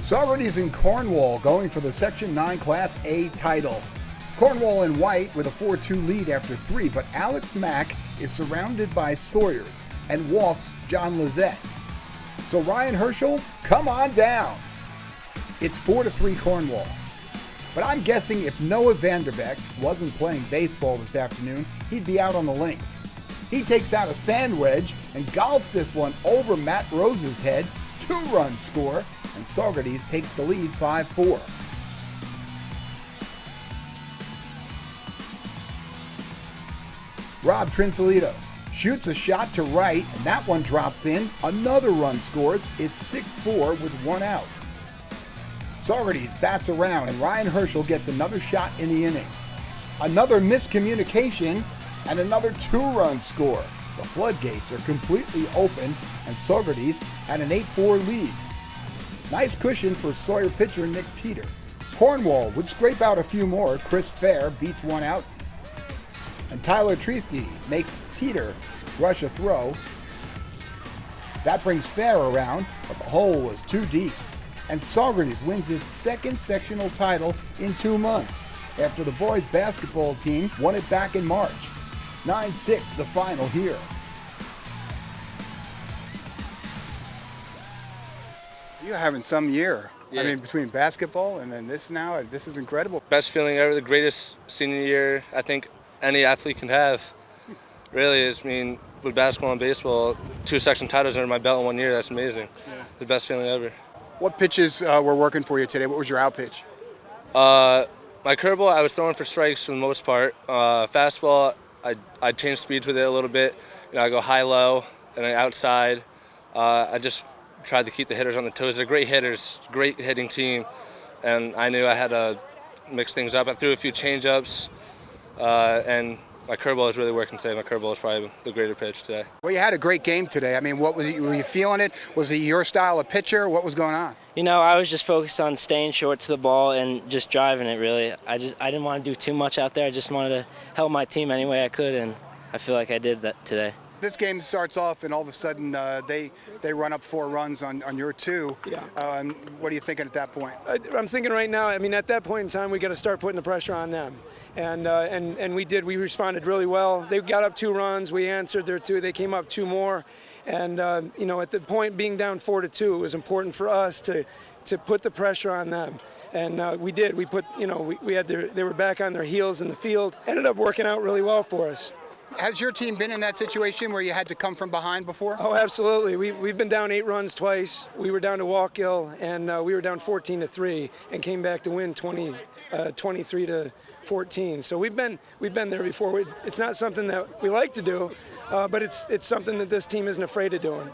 Saugerties in Cornwall going for the Section 9 Class A title. Cornwall in white with a 4-2 lead after 3, but Alex Mack is surrounded by Sawyers and walks John Lizette. So Ryan Herschel, come on down. It's 4-3 Cornwall. But I'm guessing if Noah Vanderbeck wasn't playing baseball this afternoon, he'd be out on the links. He takes out a sand wedge and golfs this one over Matt Rose's head. 2-run score, and Saugerties takes the lead 5-4. Rob Trinsolito shoots a shot to right, and that one drops in. Another run scores. It's 6-4 with 1 out. Saugerties bats around, and Ryan Herschel gets another shot in the inning. Another miscommunication, and another 2-run score. The floodgates are completely open, and Saugerties had an 8-4 lead. Nice cushion for Sawyer pitcher Nick Teeter. Cornwall would scrape out a few more. Chris Fair beats 1 out, and Tyler Trieste makes Teeter rush a throw. That brings Fair around, but the hole was too deep. And Saugerties wins its second sectional title in 2 months after the boys basketball team won it back in March. 9-6 the final here. You're having some year. Yeah. I mean, between basketball and then this now, this is incredible. Best feeling ever, the greatest senior year I think any athlete can have. Really is, with basketball and baseball, 2 section titles under my belt in 1 year, that's amazing. Yeah. The best feeling ever. What pitches were working for you today? What was your out pitch? My curveball, I was throwing for strikes for the most part. Fastball, I changed speeds with it a little bit. I go high-low and then outside. I just tried to keep the hitters on the toes. They're great hitters, great hitting team, and I knew I had to mix things up. I threw a few change-ups, and my curveball is really working today. My curveball is probably the greater pitch today. Well, you had a great game today. I mean, what was it, were you feeling it? Was it your style of pitcher? What was going on? I was just focused on staying short to the ball and just driving it, really. I didn't want to do too much out there. I just wanted to help my team any way I could, and I feel like I did that today. This game starts off, and all of a sudden they run up 4 runs on your 2. Yeah. What are you thinking at that point? I'm thinking right now, at that point in time, we got to start putting the pressure on them. And we did. We responded really well. They got up 2 runs. We answered their 2. They came up 2 more. And, at the point being down 4-2, it was important for us to put the pressure on them. And we did. We put, they were back on their heels in the field. Ended up working out really well for us. Has your team been in that situation where you had to come from behind before? Oh, absolutely. We've been down 8 runs twice. We were down to Walkill, and we were down 14-3, and came back to win 23-14. So we've been there before. It's not something that we like to do, but it's something that this team isn't afraid of doing.